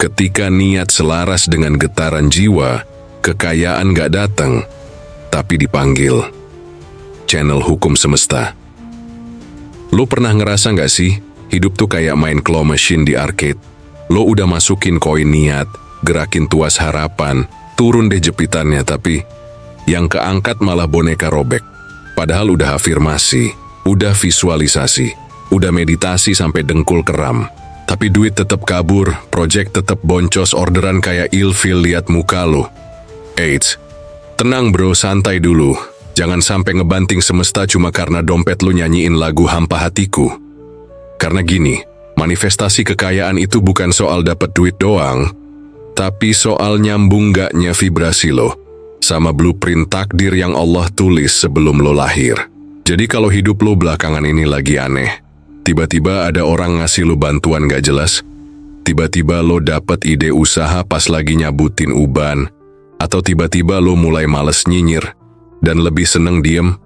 Ketika niat selaras dengan getaran jiwa, kekayaan gak datang, tapi dipanggil. Channel Hukum Semesta. Lo pernah ngerasa gak sih, hidup tuh kayak main claw machine di arcade? Lo udah masukin koin niat, gerakin tuas harapan, turun deh jepitannya, tapi yang keangkat malah boneka robek. Padahal udah afirmasi, udah visualisasi, udah meditasi sampai dengkul keram. Tapi duit tetap kabur, project tetap boncos, orderan kayak ilfil liat muka lo. Eits, tenang bro, santai dulu. Jangan sampai ngebanting semesta cuma karena dompet lu nyanyiin lagu Hampa Hatiku. Karena gini, manifestasi kekayaan itu bukan soal dapat duit doang, tapi soal nyambung gaknya vibrasi lo sama blueprint takdir yang Allah tulis sebelum lo lahir. Jadi kalau hidup lo belakangan ini lagi aneh, tiba-tiba ada orang ngasih lo bantuan gak jelas, tiba-tiba lo dapet ide usaha pas lagi nyabutin uban, atau tiba-tiba lo mulai males nyinyir dan lebih seneng diem.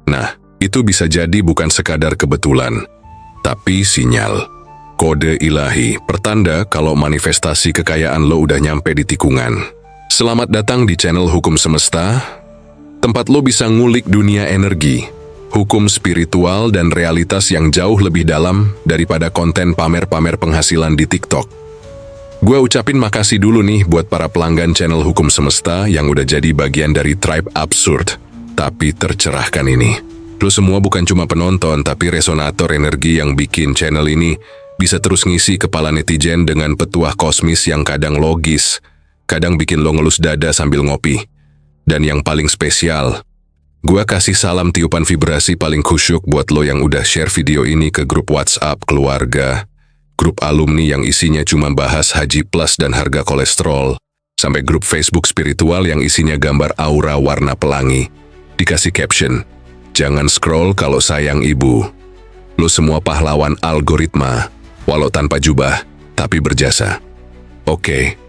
Nah, itu bisa jadi bukan sekadar kebetulan, tapi sinyal, kode ilahi, pertanda kalau manifestasi kekayaan lo udah nyampe di tikungan. Selamat datang di channel Hukum Semesta, tempat lo bisa ngulik dunia energi, hukum spiritual dan realitas yang jauh lebih dalam daripada konten pamer-pamer penghasilan di TikTok. Gue ucapin makasih dulu nih buat para pelanggan channel Hukum Semesta yang udah jadi bagian dari tribe absurd, tapi tercerahkan ini. Lo semua bukan cuma penonton, tapi resonator energi yang bikin channel ini bisa terus ngisi kepala netizen dengan petuah kosmis yang kadang logis, kadang bikin lo ngelus dada sambil ngopi. Dan yang paling spesial, gua kasih salam tiupan vibrasi paling khusyuk buat lo yang udah share video ini ke grup WhatsApp keluarga, grup alumni yang isinya cuma bahas haji plus dan harga kolesterol, sampai grup Facebook spiritual yang isinya gambar aura warna pelangi. Dikasih caption, jangan scroll kalau sayang ibu. Lo semua pahlawan algoritma, walau tanpa jubah, tapi berjasa. Oke,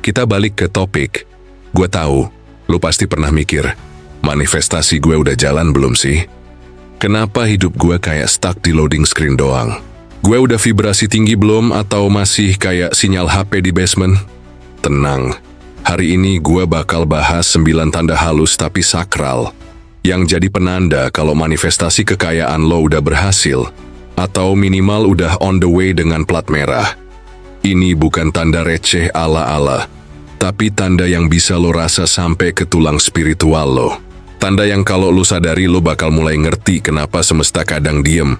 kita balik ke topik. Gue tahu, lo pasti pernah mikir, manifestasi gue udah jalan belum sih? Kenapa hidup gue kayak stuck di loading screen doang? Gue udah vibrasi tinggi belum atau masih kayak sinyal HP di basement? Tenang, hari ini gue bakal bahas 9 tanda halus tapi sakral yang jadi penanda kalau manifestasi kekayaan lo udah berhasil atau minimal udah on the way dengan plat merah. Ini bukan tanda receh ala-ala, tapi tanda yang bisa lo rasa sampai ke tulang spiritual lo. Tanda yang kalau lo sadari lo bakal mulai ngerti kenapa semesta kadang diem.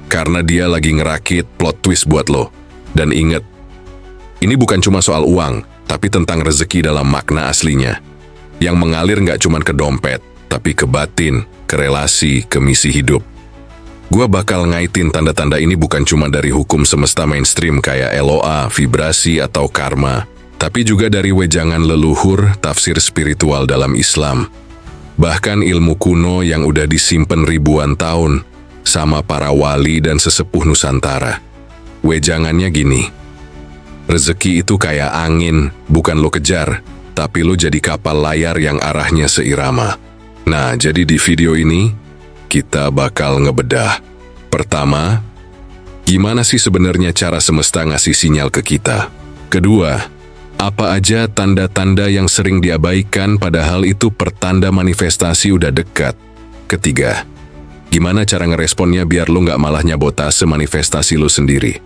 Karena dia lagi ngerakit plot twist buat lo. Dan inget, ini bukan cuma soal uang, tapi tentang rezeki dalam makna aslinya. Yang mengalir gak cuma ke dompet, tapi ke batin, ke relasi, ke misi hidup. Gua bakal ngaitin tanda-tanda ini bukan cuma dari hukum semesta mainstream kayak LOA, vibrasi, atau karma, tapi juga dari wejangan leluhur, tafsir spiritual dalam Islam. Bahkan ilmu kuno yang udah disimpan ribuan tahun, sama para wali dan sesepuh Nusantara. Wejangannya gini, rezeki itu kayak angin, bukan lo kejar, tapi lo jadi kapal layar yang arahnya seirama. Nah, jadi di video ini, kita bakal ngebedah. Pertama, gimana sih sebenarnya cara semesta ngasih sinyal ke kita? Kedua, apa aja tanda-tanda yang sering diabaikan padahal itu pertanda manifestasi udah dekat? Ketiga, gimana cara ngeresponnya biar lo nggak malah nyabotase manifestasi lo sendiri?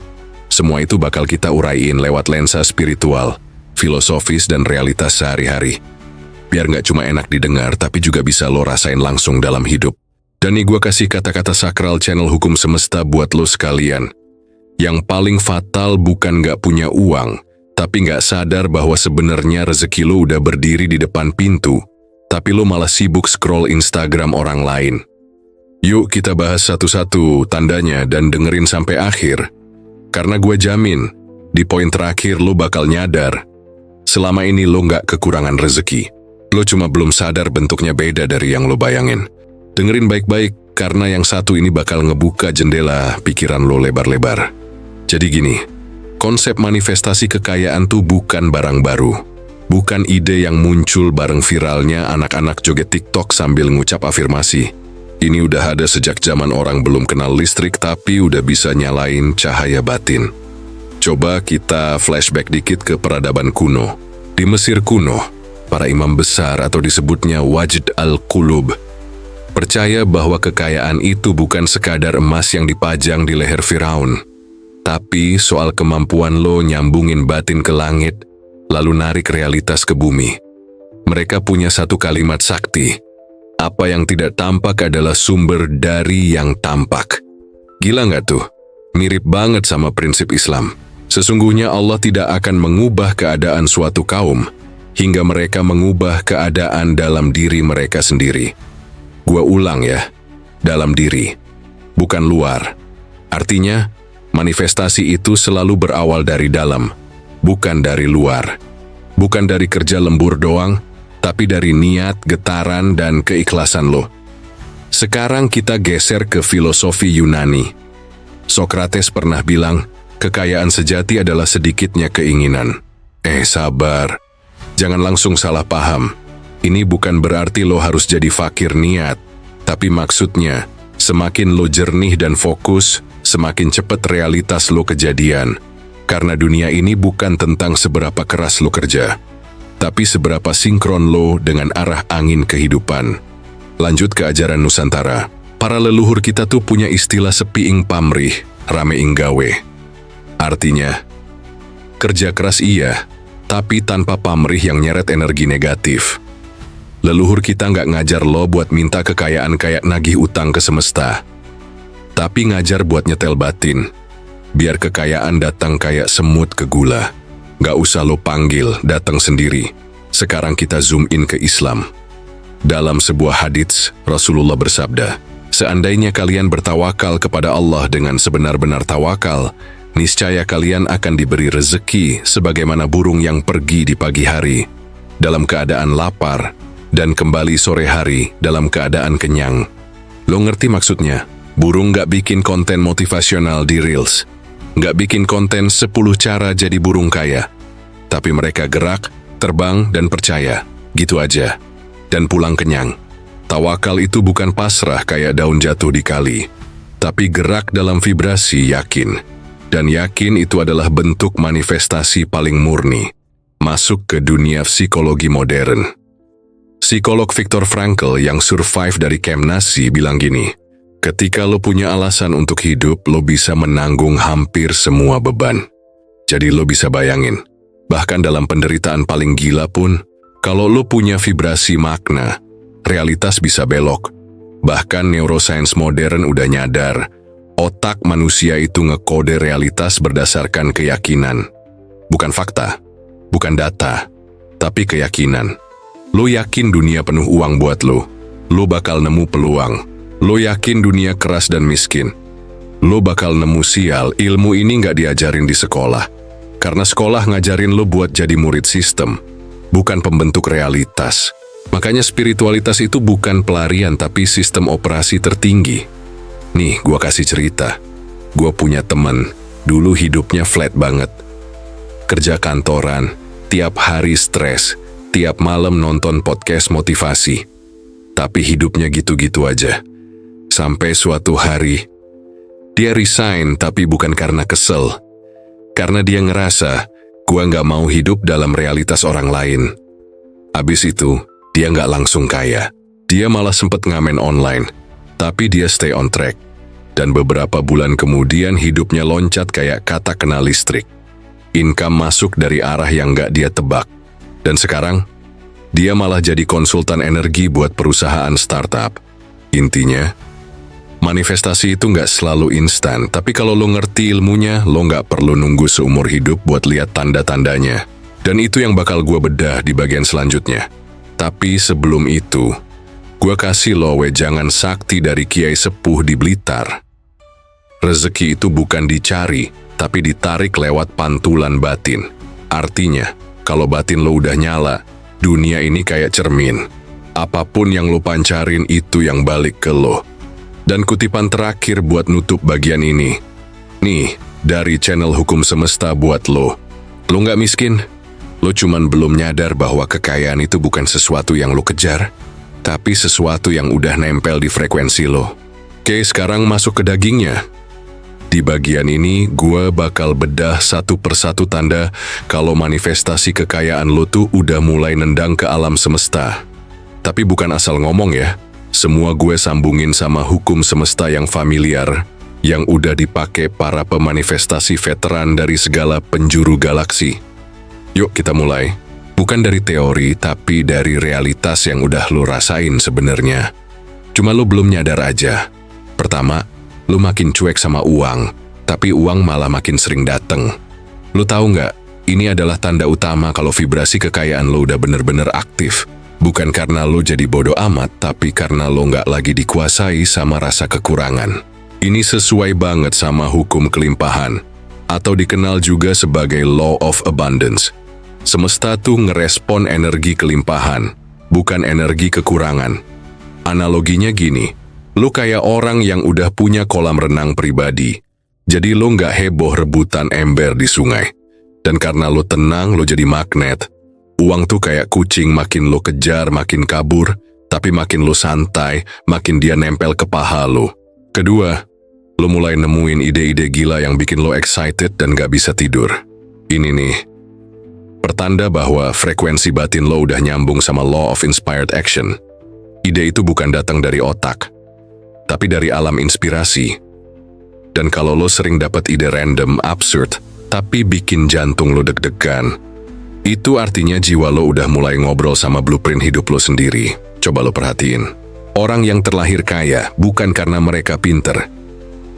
Semua itu bakal kita uraiin lewat lensa spiritual, filosofis, dan realitas sehari-hari. Biar nggak cuma enak didengar, tapi juga bisa lo rasain langsung dalam hidup. Dan nih gue kasih kata-kata sakral channel Hukum Semesta buat lo sekalian. Yang paling fatal bukan nggak punya uang, tapi nggak sadar bahwa sebenarnya rezeki lo udah berdiri di depan pintu, tapi lo malah sibuk scroll Instagram orang lain. Yuk kita bahas satu-satu tandanya dan dengerin sampai akhir. Karena gue jamin, di poin terakhir lo bakal nyadar, selama ini lo nggak kekurangan rezeki. Lo cuma belum sadar bentuknya beda dari yang lo bayangin. Dengerin baik-baik, karena yang satu ini bakal ngebuka jendela pikiran lo lebar-lebar. Jadi gini, konsep manifestasi kekayaan tuh bukan barang baru. Bukan ide yang muncul bareng viralnya anak-anak joget TikTok sambil ngucap afirmasi. Ini udah ada sejak zaman orang belum kenal listrik tapi udah bisa nyalain cahaya batin. Coba kita flashback dikit ke peradaban kuno. Di Mesir kuno, para imam besar atau disebutnya Wajd al-Qulub percaya bahwa kekayaan itu bukan sekadar emas yang dipajang di leher Firaun, tapi soal kemampuan lo nyambungin batin ke langit, lalu narik realitas ke bumi. Mereka punya satu kalimat sakti, apa yang tidak tampak adalah sumber dari yang tampak. Gila nggak tuh? Mirip banget sama prinsip Islam. Sesungguhnya Allah tidak akan mengubah keadaan suatu kaum hingga mereka mengubah keadaan dalam diri mereka sendiri. Gua ulang ya, dalam diri, bukan luar. Artinya, manifestasi itu selalu berawal dari dalam, bukan dari luar. Bukan dari kerja lembur doang, tapi dari niat, getaran, dan keikhlasan lo. Sekarang kita geser ke filosofi Yunani. Sokrates pernah bilang, kekayaan sejati adalah sedikitnya keinginan. Sabar. Jangan langsung salah paham. Ini bukan berarti lo harus jadi fakir niat, tapi maksudnya, semakin lo jernih dan fokus, semakin cepat realitas lo kejadian. Karena dunia ini bukan tentang seberapa keras lo kerja, tapi seberapa sinkron lo dengan arah angin kehidupan. Lanjut ke ajaran Nusantara. Para leluhur kita tuh punya istilah sepi ing pamrih, rame ing gawe. Artinya, kerja keras iya, tapi tanpa pamrih yang nyeret energi negatif. Leluhur kita nggak ngajar lo buat minta kekayaan kayak nagih utang ke semesta, tapi ngajar buat nyetel batin, biar kekayaan datang kayak semut ke gula. Nggak usah lo panggil, datang sendiri. Sekarang kita zoom in ke Islam. Dalam sebuah hadits, Rasulullah bersabda, seandainya kalian bertawakal kepada Allah dengan sebenar-benar tawakal, niscaya kalian akan diberi rezeki sebagaimana burung yang pergi di pagi hari, dalam keadaan lapar, dan kembali sore hari dalam keadaan kenyang. Lo ngerti maksudnya? Burung nggak bikin konten motivasional di Reels, nggak bikin konten 10 cara jadi burung kaya, tapi mereka gerak, terbang, dan percaya, gitu aja, dan pulang kenyang. Tawakal itu bukan pasrah kayak daun jatuh di kali, tapi gerak dalam vibrasi yakin. Dan yakin itu adalah bentuk manifestasi paling murni, masuk ke dunia psikologi modern. Psikolog Viktor Frankl yang survive dari Camp Nazi bilang gini, ketika lo punya alasan untuk hidup, lo bisa menanggung hampir semua beban. Jadi lo bisa bayangin, bahkan dalam penderitaan paling gila pun, kalau lo punya vibrasi makna, realitas bisa belok. Bahkan neuroscience modern udah nyadar, otak manusia itu ngekode realitas berdasarkan keyakinan. Bukan fakta, bukan data, tapi keyakinan. Lo yakin dunia penuh uang buat lo bakal nemu peluang. Lo yakin dunia keras dan miskin, lo bakal nemu sial. Ilmu ini nggak diajarin di sekolah, karena sekolah ngajarin lo buat jadi murid sistem, bukan pembentuk realitas. Makanya spiritualitas itu bukan pelarian, tapi sistem operasi tertinggi. Nih, gua kasih cerita. Gua punya temen, dulu hidupnya flat banget. Kerja kantoran, tiap hari stres, tiap malam nonton podcast motivasi. Tapi hidupnya gitu-gitu aja. Sampai suatu hari, dia resign, tapi bukan karena kesel. Karena dia ngerasa, gua nggak mau hidup dalam realitas orang lain. Abis itu, dia nggak langsung kaya. Dia malah sempet ngamen online, tapi dia stay on track. Dan beberapa bulan kemudian hidupnya loncat kayak kata kena listrik. Income masuk dari arah yang nggak dia tebak. Dan sekarang, dia malah jadi konsultan energi buat perusahaan startup. Intinya, manifestasi itu nggak selalu instan, tapi kalau lo ngerti ilmunya, lo nggak perlu nunggu seumur hidup buat lihat tanda-tandanya. Dan itu yang bakal gue bedah di bagian selanjutnya. Tapi sebelum itu, gue kasih lo wejangan sakti dari Kiai Sepuh di Blitar. Rezeki itu bukan dicari, tapi ditarik lewat pantulan batin. Artinya, kalau batin lo udah nyala, dunia ini kayak cermin. Apapun yang lo pancarin itu yang balik ke lo. Dan kutipan terakhir buat nutup bagian ini. Nih, dari channel Hukum Semesta buat lo. Lo nggak miskin? Lo cuman belum nyadar bahwa kekayaan itu bukan sesuatu yang lo kejar, tapi sesuatu yang udah nempel di frekuensi lo. Oke, sekarang masuk ke dagingnya. Di bagian ini, gue bakal bedah satu persatu tanda kalau manifestasi kekayaan lo tuh udah mulai nendang ke alam semesta. Tapi bukan asal ngomong ya, semua gue sambungin sama hukum semesta yang familiar, yang udah dipakai para pemanifestasi veteran dari segala penjuru galaksi. Yuk kita mulai. Bukan dari teori, tapi dari realitas yang udah lo rasain sebenarnya. Cuma lo belum nyadar aja. Pertama, lo makin cuek sama uang, tapi uang malah makin sering dateng. Lo tahu nggak, ini adalah tanda utama kalau vibrasi kekayaan lo udah bener-bener aktif. Bukan karena lo jadi bodoh amat, tapi karena lo nggak lagi dikuasai sama rasa kekurangan. Ini sesuai banget sama hukum kelimpahan, atau dikenal juga sebagai Law of Abundance. Semesta tuh ngerespon energi kelimpahan, bukan energi kekurangan. Analoginya gini, lo kayak orang yang udah punya kolam renang pribadi, jadi lo nggak heboh rebutan ember di sungai. Dan karena lo tenang, lo jadi magnet. Uang tuh kayak kucing, makin lo kejar, makin kabur, tapi makin lo santai, makin dia nempel ke paha lo. Kedua, lo mulai nemuin ide-ide gila yang bikin lo excited dan gak bisa tidur. Ini nih, pertanda bahwa frekuensi batin lo udah nyambung sama Law of Inspired Action. Ide itu bukan datang dari otak, tapi dari alam inspirasi. Dan kalau lo sering dapat ide random, absurd, tapi bikin jantung lo deg-degan, itu artinya jiwa lo udah mulai ngobrol sama blueprint hidup lo sendiri. Coba lo perhatiin. Orang yang terlahir kaya bukan karena mereka pinter,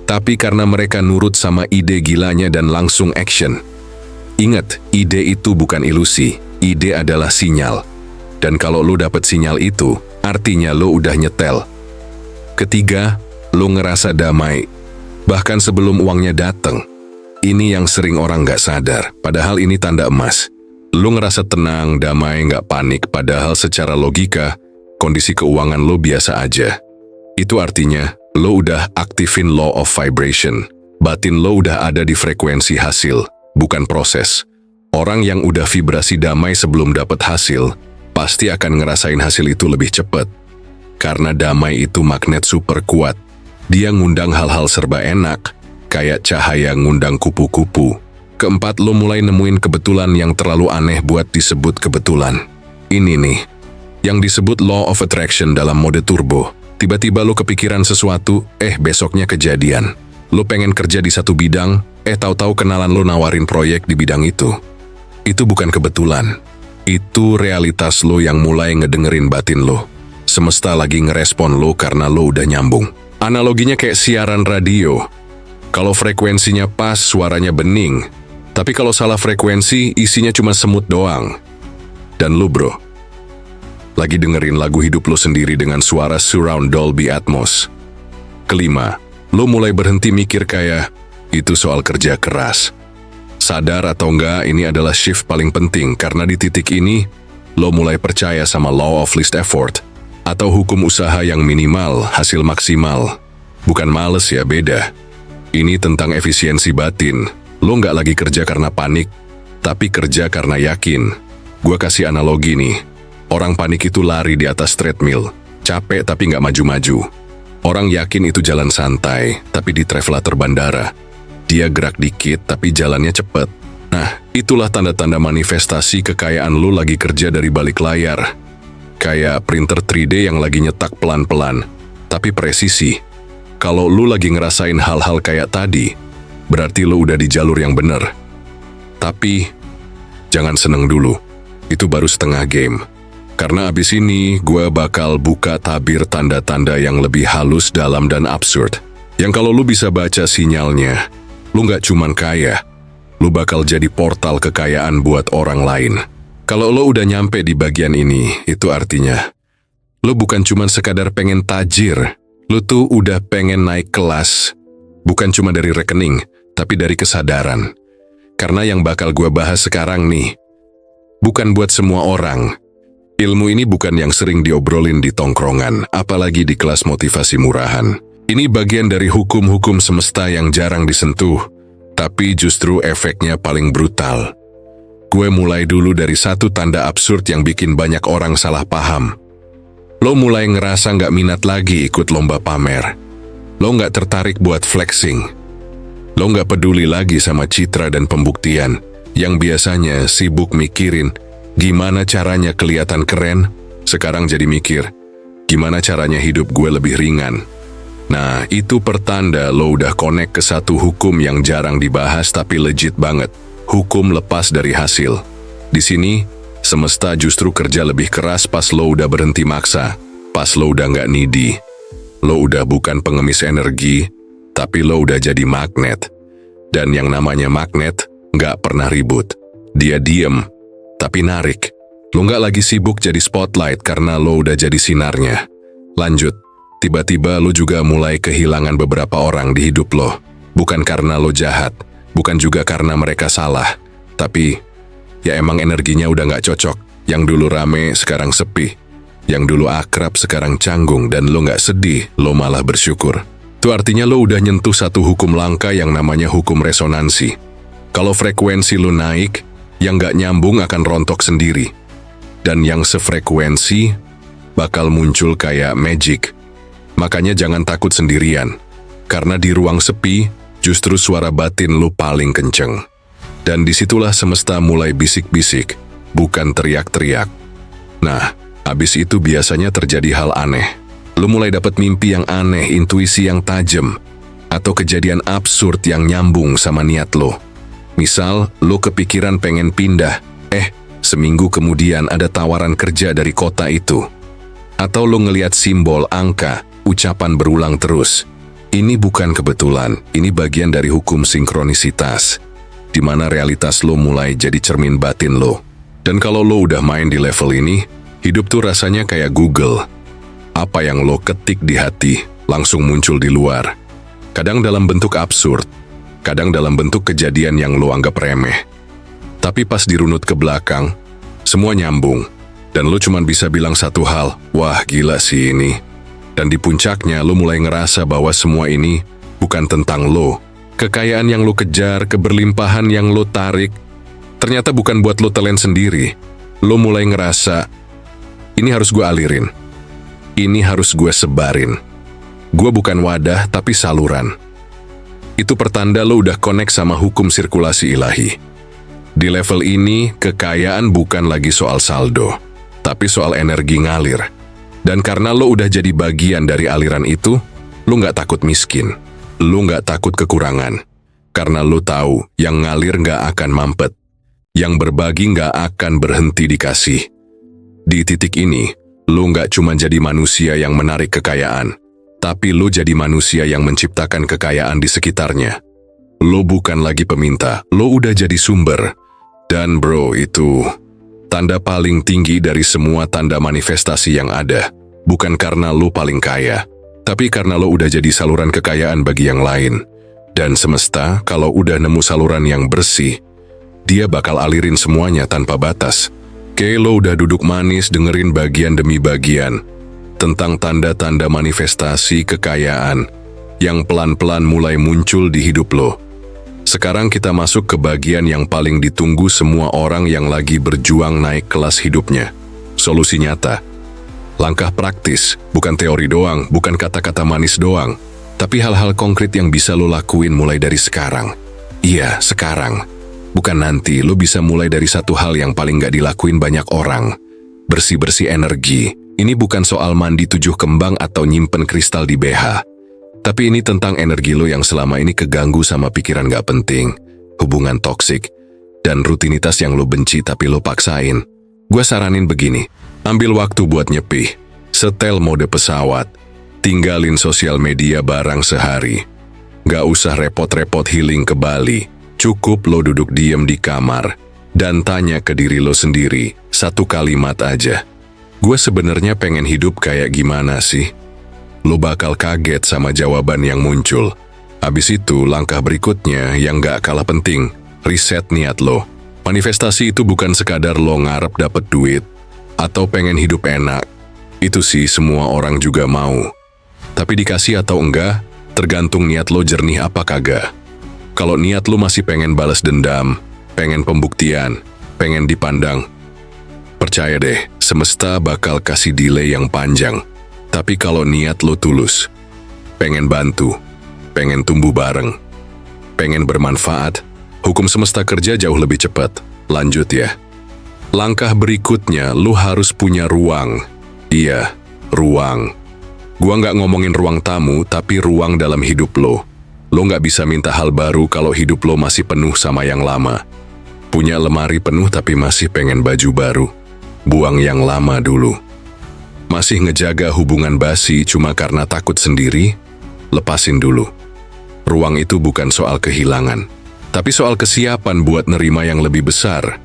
tapi karena mereka nurut sama ide gilanya dan langsung action. Ingat, ide itu bukan ilusi, ide adalah sinyal. Dan kalau lo dapet sinyal itu, artinya lo udah nyetel. Ketiga, lo ngerasa damai, bahkan sebelum uangnya datang. Ini yang sering orang gak sadar, padahal ini tanda emas. Lo ngerasa tenang, damai, gak panik, padahal secara logika, kondisi keuangan lo biasa aja. Itu artinya, lo udah aktifin Law of Vibration. Batin lo udah ada di frekuensi hasil, bukan proses. Orang yang udah vibrasi damai sebelum dapat hasil, pasti akan ngerasain hasil itu lebih cepat. Karena damai itu magnet super kuat. Dia ngundang hal-hal serba enak, kayak cahaya ngundang kupu-kupu. Keempat, lo mulai nemuin kebetulan yang terlalu aneh buat disebut kebetulan. Ini nih, yang disebut Law of Attraction dalam mode turbo. Tiba-tiba lo kepikiran sesuatu, besoknya kejadian. Lo pengen kerja di satu bidang, tahu-tahu kenalan lo nawarin proyek di bidang itu. Itu bukan kebetulan. Itu realitas lo yang mulai ngedengerin batin lo. Semesta lagi ngerespon lo karena lo udah nyambung. Analoginya kayak siaran radio. Kalau frekuensinya pas, suaranya bening. Tapi kalau salah frekuensi, isinya cuma semut doang. Dan lo bro, lagi dengerin lagu hidup lo sendiri dengan suara surround Dolby Atmos. Kelima, lo mulai berhenti mikir kayak, itu soal kerja keras. Sadar atau enggak, ini adalah shift paling penting karena di titik ini, lo mulai percaya sama Law of Least Effort, atau hukum usaha yang minimal, hasil maksimal. Bukan males ya, beda. Ini tentang efisiensi batin. Lo nggak lagi kerja karena panik, tapi kerja karena yakin. Gua kasih analogi nih. Orang panik itu lari di atas treadmill, capek tapi nggak maju-maju. Orang yakin itu jalan santai, tapi di travelator bandara. Dia gerak dikit, tapi jalannya cepet. Nah, itulah tanda-tanda manifestasi kekayaan lo lagi kerja dari balik layar. Kayak printer 3D yang lagi nyetak pelan-pelan, tapi presisi. Kalau lo lagi ngerasain hal-hal kayak tadi, berarti lo udah di jalur yang bener. Tapi, jangan seneng dulu. Itu baru setengah game. Karena abis ini, gue bakal buka tabir tanda-tanda yang lebih halus, dalam, dan absurd. Yang kalau lo bisa baca sinyalnya, lo nggak cuman kaya, lo bakal jadi portal kekayaan buat orang lain. Kalau lo udah nyampe di bagian ini, itu artinya, lo bukan cuman sekadar pengen tajir, lo tuh udah pengen naik kelas. Bukan cuma dari rekening, tapi dari kesadaran. Karena yang bakal gue bahas sekarang nih, bukan buat semua orang. Ilmu ini bukan yang sering diobrolin di tongkrongan, apalagi di kelas motivasi murahan. Ini bagian dari hukum-hukum semesta yang jarang disentuh, tapi justru efeknya paling brutal. Gue mulai dulu dari satu tanda absurd yang bikin banyak orang salah paham. Lo mulai ngerasa nggak minat lagi ikut lomba pamer. Lo nggak tertarik buat flexing. Lo nggak peduli lagi sama citra dan pembuktian. Yang biasanya sibuk mikirin gimana caranya kelihatan keren, sekarang jadi mikir gimana caranya hidup gue lebih ringan. Nah, itu pertanda lo udah connect ke satu hukum yang jarang dibahas tapi legit banget. Hukum lepas dari hasil. Di sini, semesta justru kerja lebih keras pas lo udah berhenti maksa. Pas lo udah nggak needy. Lo udah bukan pengemis energi, tapi lo udah jadi magnet. Dan yang namanya magnet nggak pernah ribut. Dia diem, tapi narik. Lo nggak lagi sibuk jadi spotlight karena lo udah jadi sinarnya. Lanjut, tiba-tiba lo juga mulai kehilangan beberapa orang di hidup lo. Bukan karena lo jahat, bukan juga karena mereka salah. Tapi, ya emang energinya udah nggak cocok. Yang dulu rame, sekarang sepi. Yang dulu akrab, sekarang canggung. Dan lo nggak sedih, lo malah bersyukur. Itu artinya lo udah nyentuh satu hukum langka yang namanya hukum resonansi. Kalau frekuensi lo naik, yang nggak nyambung akan rontok sendiri. Dan yang sefrekuensi bakal muncul kayak magic. Makanya jangan takut sendirian. Karena di ruang sepi, justru suara batin lo paling kenceng. Dan disitulah semesta mulai bisik-bisik, bukan teriak-teriak. Nah, abis itu biasanya terjadi hal aneh. Lo mulai dapat mimpi yang aneh, intuisi yang tajam, atau kejadian absurd yang nyambung sama niat lo. Misal, lo kepikiran pengen pindah, seminggu kemudian ada tawaran kerja dari kota itu. Atau lo ngeliat simbol, angka, ucapan berulang terus. Ini bukan kebetulan, ini bagian dari hukum sinkronisitas, di mana realitas lo mulai jadi cermin batin lo. Dan kalau lo udah main di level ini, hidup tuh rasanya kayak Google. Apa yang lo ketik di hati langsung muncul di luar. Kadang dalam bentuk absurd, kadang dalam bentuk kejadian yang lo anggap remeh. Tapi pas dirunut ke belakang, semua nyambung. Dan lo cuma bisa bilang satu hal, wah gila sih ini. Dan di puncaknya lo mulai ngerasa bahwa semua ini bukan tentang lo. Kekayaan yang lo kejar, keberlimpahan yang lo tarik, ternyata bukan buat lo telan sendiri. Lo mulai ngerasa, ini harus gue alirin. Ini harus gue sebarin. Gue bukan wadah, tapi saluran. Itu pertanda lo udah connect sama hukum sirkulasi ilahi. Di level ini, kekayaan bukan lagi soal saldo, tapi soal energi ngalir. Dan karena lo udah jadi bagian dari aliran itu, lo nggak takut miskin. Lo nggak takut kekurangan. Karena lo tahu, yang ngalir nggak akan mampet. Yang berbagi nggak akan berhenti dikasih. Di titik ini, lo nggak cuma jadi manusia yang menarik kekayaan, tapi lo jadi manusia yang menciptakan kekayaan di sekitarnya. Lo bukan lagi peminta, lo udah jadi sumber. Dan bro, itu tanda paling tinggi dari semua tanda manifestasi yang ada. Bukan karena lo paling kaya, tapi karena lo udah jadi saluran kekayaan bagi yang lain. Dan semesta, kalau udah nemu saluran yang bersih, dia bakal alirin semuanya tanpa batas. Lo udah duduk manis dengerin bagian demi bagian tentang tanda-tanda manifestasi kekayaan yang pelan-pelan mulai muncul di hidup lo. Sekarang kita masuk ke bagian yang paling ditunggu semua orang yang lagi berjuang naik kelas hidupnya. Solusi nyata. Langkah praktis, bukan teori doang, bukan kata-kata manis doang, tapi hal-hal konkret yang bisa lo lakuin mulai dari sekarang. Iya, sekarang. Bukan nanti, lo bisa mulai dari satu hal yang paling gak dilakuin banyak orang. Bersih-bersih energi. Ini bukan soal mandi 7 kembang atau nyimpen kristal di BH. Tapi ini tentang energi lo yang selama ini keganggu sama pikiran gak penting, hubungan toksik, dan rutinitas yang lo benci tapi lo paksain. Gue saranin begini, ambil waktu buat nyepih, setel mode pesawat, tinggalin sosial media barang sehari. Gak usah repot-repot healing ke Bali. Cukup lo duduk diem di kamar dan tanya ke diri lo sendiri, satu kalimat aja. Gue sebenarnya pengen hidup kayak gimana sih? Lo bakal kaget sama jawaban yang muncul. Abis itu langkah berikutnya yang gak kalah penting, riset niat lo. Manifestasi itu bukan sekadar lo ngarep dapet duit atau pengen hidup enak. Itu sih semua orang juga mau. Tapi dikasih atau enggak, tergantung niat lo jernih apa kagak. Kalau niat lu masih pengen balas dendam, pengen pembuktian, pengen dipandang, percaya deh, semesta bakal kasih delay yang panjang. Tapi kalau niat lu tulus, pengen bantu, pengen tumbuh bareng, pengen bermanfaat, hukum semesta kerja jauh lebih cepat. Lanjut ya. Langkah berikutnya, lu harus punya ruang. Iya, ruang. Gua nggak ngomongin ruang tamu, tapi ruang dalam hidup lo. Lo nggak bisa minta hal baru kalau hidup lo masih penuh sama yang lama. Punya lemari penuh tapi masih pengen baju baru. Buang yang lama dulu. Masih ngejaga hubungan basi cuma karena takut sendiri? Lepasin dulu. Ruang itu bukan soal kehilangan, tapi soal kesiapan buat nerima yang lebih besar.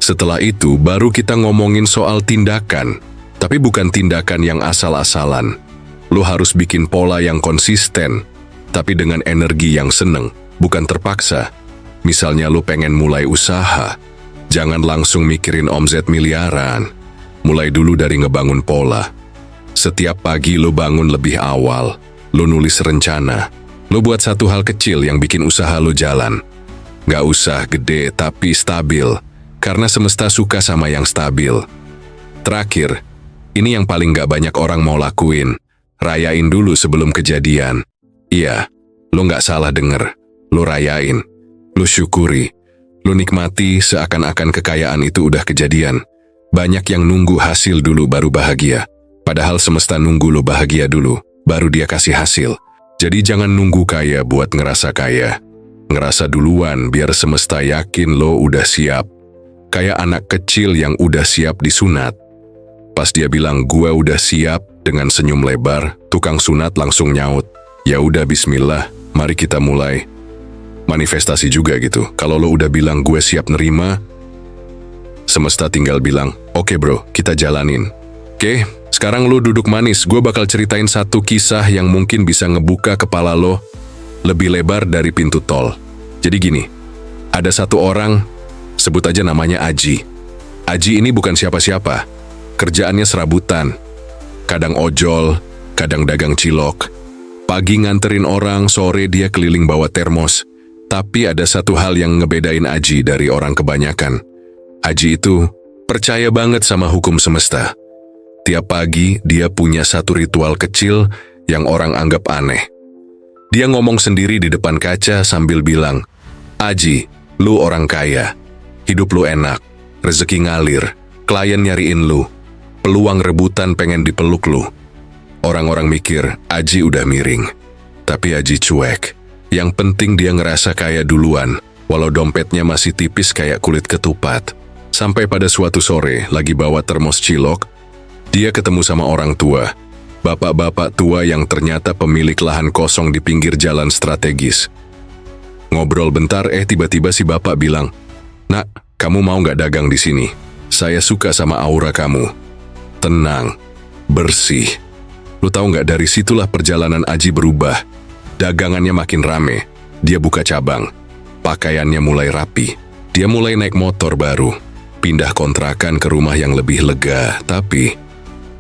Setelah itu, baru kita ngomongin soal tindakan, tapi bukan tindakan yang asal-asalan. Lo harus bikin pola yang konsisten, tapi dengan energi yang seneng, bukan terpaksa. Misalnya lo pengen mulai usaha, jangan langsung mikirin omset miliaran. Mulai dulu dari ngebangun pola. Setiap pagi lo bangun lebih awal, lo nulis rencana, lo buat satu hal kecil yang bikin usaha lo jalan. Gak usah gede tapi stabil, karena semesta suka sama yang stabil. Terakhir, ini yang paling gak banyak orang mau lakuin. Rayain dulu sebelum kejadian. Iya, lo gak salah denger. Lo rayain. Lo syukuri. Lo nikmati seakan-akan kekayaan itu udah kejadian. Banyak yang nunggu hasil dulu baru bahagia. Padahal semesta nunggu lo bahagia dulu, baru dia kasih hasil. Jadi jangan nunggu kaya buat ngerasa kaya. Ngerasa duluan biar semesta yakin lo udah siap. Kayak anak kecil yang udah siap disunat. Pas dia bilang gua udah siap, dengan senyum lebar, tukang sunat langsung nyaut. Ya udah bismillah, mari kita mulai. Manifestasi juga gitu. Kalau lo udah bilang gue siap nerima, semesta tinggal bilang, oke bro, kita jalanin. Oke, sekarang lo duduk manis, gue bakal ceritain satu kisah yang mungkin bisa ngebuka kepala lo lebih lebar dari pintu tol. Jadi gini, ada satu orang, sebut aja namanya Aji. Aji ini bukan siapa-siapa, kerjaannya serabutan. Kadang ojol, kadang dagang cilok. Pagi nganterin orang, sore dia keliling bawa termos. Tapi ada satu hal yang ngebedain Aji dari orang kebanyakan. Aji itu percaya banget sama hukum semesta. Tiap pagi dia punya satu ritual kecil yang orang anggap aneh. Dia ngomong sendiri di depan kaca sambil bilang, Aji, lu orang kaya. Hidup lu enak, rezeki ngalir, klien nyariin lu. Peluang rebutan pengen dipeluk lu. Orang-orang mikir, Aji udah miring. Tapi Aji cuek. Yang penting dia ngerasa kaya duluan, walau dompetnya masih tipis kayak kulit ketupat. Sampai pada suatu sore, lagi bawa termos cilok, dia ketemu sama orang tua. Bapak-bapak tua yang ternyata pemilik lahan kosong di pinggir jalan strategis. Ngobrol bentar, tiba-tiba si bapak bilang, Nak, kamu mau nggak dagang di sini? Saya suka sama aura kamu. Tenang, bersih. Lu tahu nggak, dari situlah perjalanan Aji berubah. Dagangannya makin rame. Dia buka cabang. Pakaiannya mulai rapi. Dia mulai naik motor baru. Pindah kontrakan ke rumah yang lebih lega. Tapi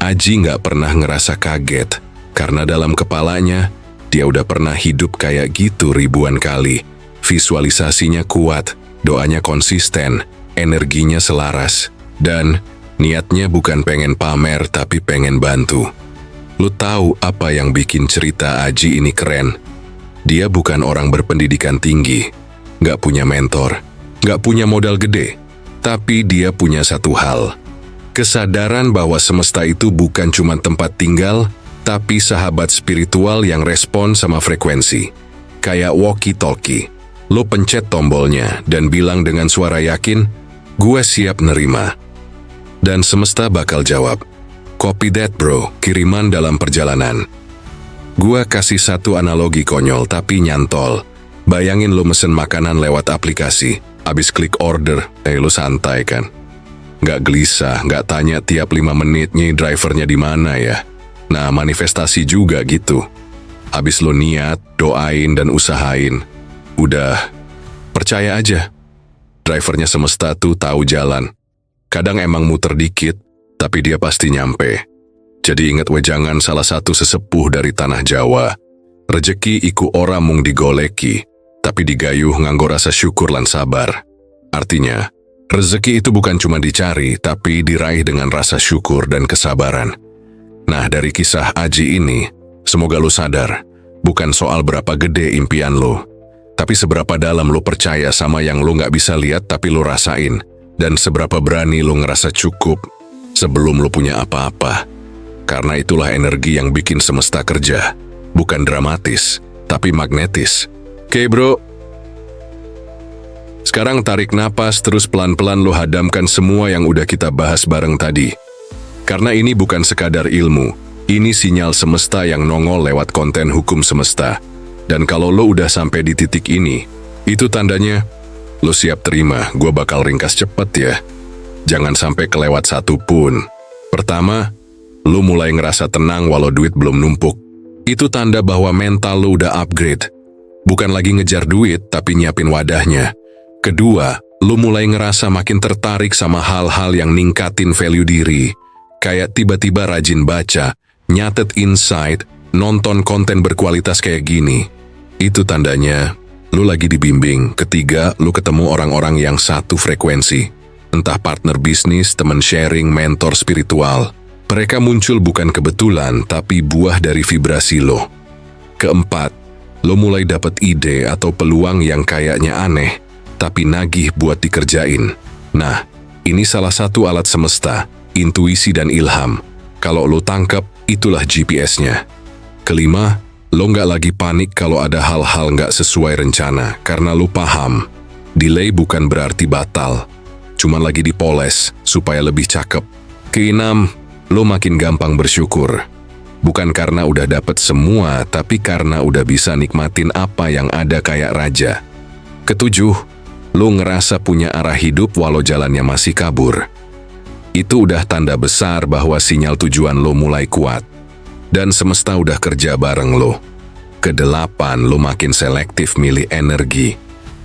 Aji nggak pernah ngerasa kaget. Karena dalam kepalanya, dia udah pernah hidup kayak gitu ribuan kali. Visualisasinya kuat. Doanya konsisten. Energinya selaras. Dan niatnya bukan pengen pamer, tapi pengen bantu. Lu tahu apa yang bikin cerita Aji ini keren? Dia bukan orang berpendidikan tinggi, nggak punya mentor, nggak punya modal gede. Tapi dia punya satu hal. Kesadaran bahwa semesta itu bukan cuma tempat tinggal, tapi sahabat spiritual yang respon sama frekuensi. Kayak walkie-talkie. Lu pencet tombolnya dan bilang dengan suara yakin, gue siap nerima. Dan semesta bakal jawab, copy that bro, kiriman dalam perjalanan. Gua kasih satu analogi konyol tapi nyantol. Bayangin lo mesen makanan lewat aplikasi, abis klik order, lo santai kan? Nggak gelisah, nggak tanya tiap 5 menit nih drivernya di mana ya. Nah, manifestasi juga gitu. Abis lo niat, doain dan usahain. Udah, percaya aja. Drivernya semesta tuh tahu jalan. Kadang emang muter dikit, tapi dia pasti nyampe. Jadi ingat wejangan salah satu sesepuh dari tanah Jawa. Rejeki iku ora mung digoleki, tapi digayuh nganggo rasa syukur lan sabar. Artinya, rezeki itu bukan cuma dicari, tapi diraih dengan rasa syukur dan kesabaran. Nah, dari kisah Aji ini, semoga lo sadar, bukan soal berapa gede impian lo, Tapi seberapa dalam lo percaya sama yang lo nggak bisa lihat tapi lo rasain. Dan seberapa berani lo ngerasa cukup sebelum lo punya apa-apa. Karena itulah energi yang bikin semesta kerja. Bukan dramatis, tapi magnetis. Oke bro. Sekarang tarik napas terus pelan-pelan lo hadamkan semua yang udah kita bahas bareng tadi. Karena ini bukan sekadar ilmu. Ini sinyal semesta yang nongol lewat konten hukum semesta. Dan kalau lo udah sampai di titik ini, itu tandanya lo siap terima. Gue bakal ringkas cepet ya. Jangan sampai kelewat satu pun. Pertama, lo mulai ngerasa tenang walau duit belum numpuk. Itu tanda bahwa mental lo udah upgrade. Bukan lagi ngejar duit, tapi nyiapin wadahnya. Kedua, lo mulai ngerasa makin tertarik sama hal-hal yang ningkatin value diri. Kayak tiba-tiba rajin baca, nyatet insight, nonton konten berkualitas kayak gini. Itu tandanya lu lagi dibimbing. Ketiga, lu ketemu orang-orang yang satu frekuensi. Entah partner bisnis, teman sharing, mentor spiritual. Mereka muncul bukan kebetulan, tapi buah dari vibrasi lo. Keempat, lo mulai dapat ide atau peluang yang kayaknya aneh, tapi nagih buat dikerjain. Nah, ini salah satu alat semesta, intuisi dan ilham. Kalau lo tangkap, itulah GPS-nya. Kelima, lo nggak lagi panik kalau ada hal-hal nggak sesuai rencana, karena lo paham. Delay bukan berarti batal, cuman lagi dipoles supaya lebih cakep. Keenam, lo makin gampang bersyukur. Bukan karena udah dapet semua, tapi karena udah bisa nikmatin apa yang ada kayak raja. Ketujuh, lo ngerasa punya arah hidup walau jalannya masih kabur. Itu udah tanda besar bahwa sinyal tujuan lo mulai kuat. Dan semesta udah kerja bareng lo. Kedelapan, lo makin selektif milih energi.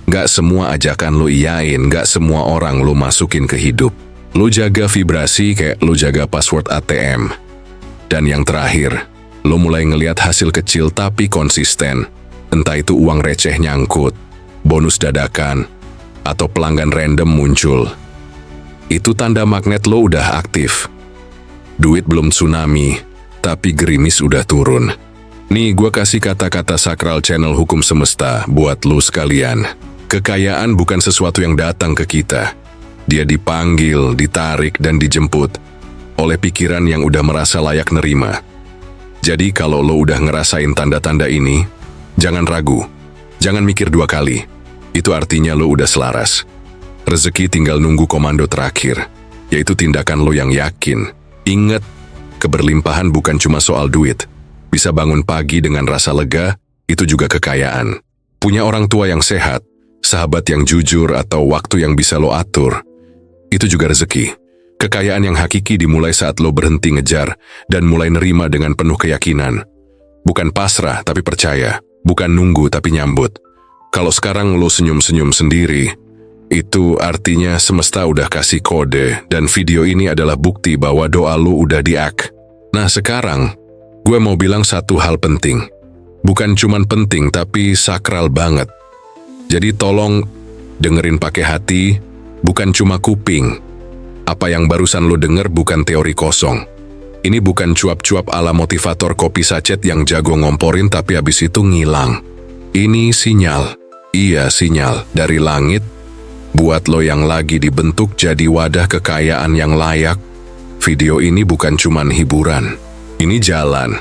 Gak semua ajakan lo iyain, gak semua orang lo masukin ke hidup. Lo jaga vibrasi kayak lo jaga password ATM. Dan yang terakhir, lo mulai ngelihat hasil kecil tapi konsisten. Entah itu uang receh nyangkut, bonus dadakan, atau pelanggan random muncul. Itu tanda magnet lo udah aktif. Duit belum tsunami, tapi gerimis udah turun. Nih, gue kasih kata-kata sakral channel hukum semesta buat lo sekalian. Kekayaan bukan sesuatu yang datang ke kita. Dia dipanggil, ditarik, dan dijemput oleh pikiran yang udah merasa layak nerima. Jadi kalau lo udah ngerasain tanda-tanda ini, jangan ragu, jangan mikir dua kali. Itu artinya lo udah selaras. Rezeki tinggal nunggu komando terakhir, yaitu tindakan lo yang yakin. Ingat, keberlimpahan bukan cuma soal duit. Bisa bangun pagi dengan rasa lega, itu juga kekayaan. Punya orang tua yang sehat, sahabat yang jujur, atau waktu yang bisa lo atur, itu juga rezeki. Kekayaan yang hakiki dimulai saat lo berhenti ngejar dan mulai nerima dengan penuh keyakinan. Bukan pasrah tapi percaya, bukan nunggu tapi nyambut. Kalau sekarang lo senyum-senyum sendiri, itu artinya semesta udah kasih kode, dan video ini adalah bukti bahwa doa lo udah di-act. Nah sekarang, gue mau bilang satu hal penting. Bukan cuman penting, tapi sakral banget. Jadi tolong dengerin pakai hati, bukan cuma kuping. Apa yang barusan lo denger bukan teori kosong. Ini bukan cuap-cuap ala motivator kopi sachet yang jago ngomporin tapi habis itu ngilang. Ini sinyal, iya sinyal dari langit, buat lo yang lagi dibentuk jadi wadah kekayaan yang layak. Video ini bukan cuman hiburan, ini jalan.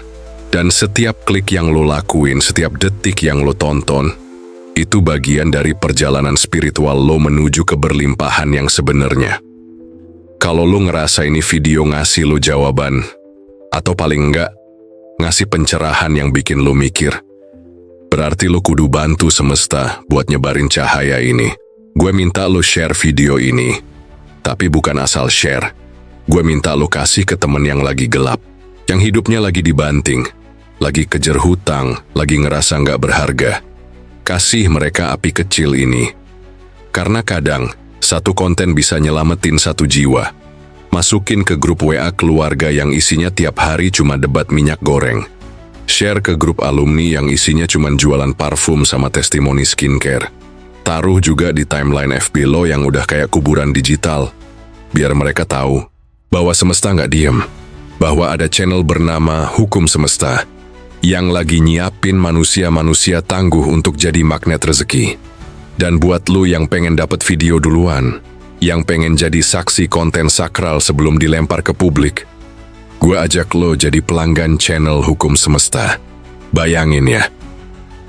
Dan setiap klik yang lo lakuin, setiap detik yang lo tonton, itu bagian dari perjalanan spiritual lo menuju keberlimpahan yang sebenarnya. Kalau lo ngerasa ini video ngasih lo jawaban, atau paling enggak, ngasih pencerahan yang bikin lo mikir, berarti lo kudu bantu semesta buat nyebarin cahaya ini. Gue minta lo share video ini, tapi bukan asal share. Gue minta lo kasih ke temen yang lagi gelap, yang hidupnya lagi dibanting, lagi kejar hutang, lagi ngerasa nggak berharga. Kasih mereka api kecil ini. Karena kadang, satu konten bisa nyelamatin satu jiwa. Masukin ke grup WA keluarga yang isinya tiap hari cuma debat minyak goreng. Share ke grup alumni yang isinya cuma jualan parfum sama testimoni skincare. Taruh juga di timeline FB lo yang udah kayak kuburan digital. Biar mereka tahu bahwa semesta nggak diem. Bahwa ada channel bernama Hukum Semesta yang lagi nyiapin manusia-manusia tangguh untuk jadi magnet rezeki. Dan buat lu yang pengen dapat video duluan, yang pengen jadi saksi konten sakral sebelum dilempar ke publik, gue ajak lo jadi pelanggan channel Hukum Semesta. Bayangin ya,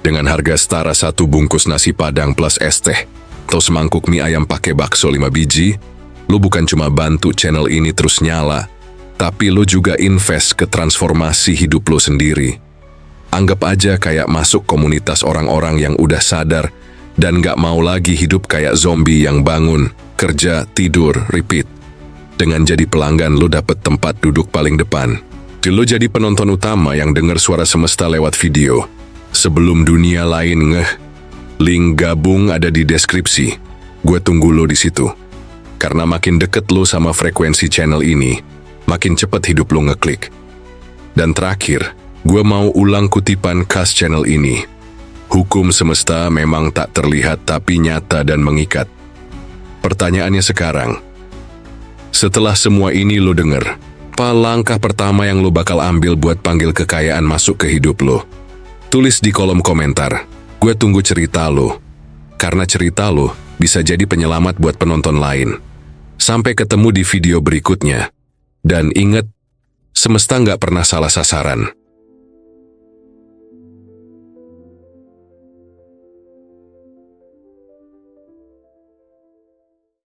dengan harga setara 1 bungkus nasi padang plus es teh, atau semangkuk mie ayam pakai bakso 5 biji, lo bukan cuma bantu channel ini terus nyala, tapi lo juga invest ke transformasi hidup lo sendiri. Anggap aja kayak masuk komunitas orang-orang yang udah sadar dan gak mau lagi hidup kayak zombie yang bangun, kerja, tidur, repeat. Dengan jadi pelanggan lo dapet tempat duduk paling depan. Lo jadi penonton utama yang denger suara semesta lewat video. Sebelum dunia lain ngeh, link gabung ada di deskripsi. Gue tunggu lo di situ. Karena makin deket lo sama frekuensi channel ini, makin cepet hidup lo ngeklik. Dan terakhir, gue mau ulang kutipan khas channel ini. Hukum semesta memang tak terlihat tapi nyata dan mengikat. Pertanyaannya sekarang, setelah semua ini lo denger, apa langkah pertama yang lo bakal ambil buat panggil kekayaan masuk ke hidup lo? Tulis di kolom komentar. Gue tunggu cerita lo. Karena cerita lo bisa jadi penyelamat buat penonton lain. Sampai ketemu di video berikutnya. Dan ingat, semesta nggak pernah salah sasaran.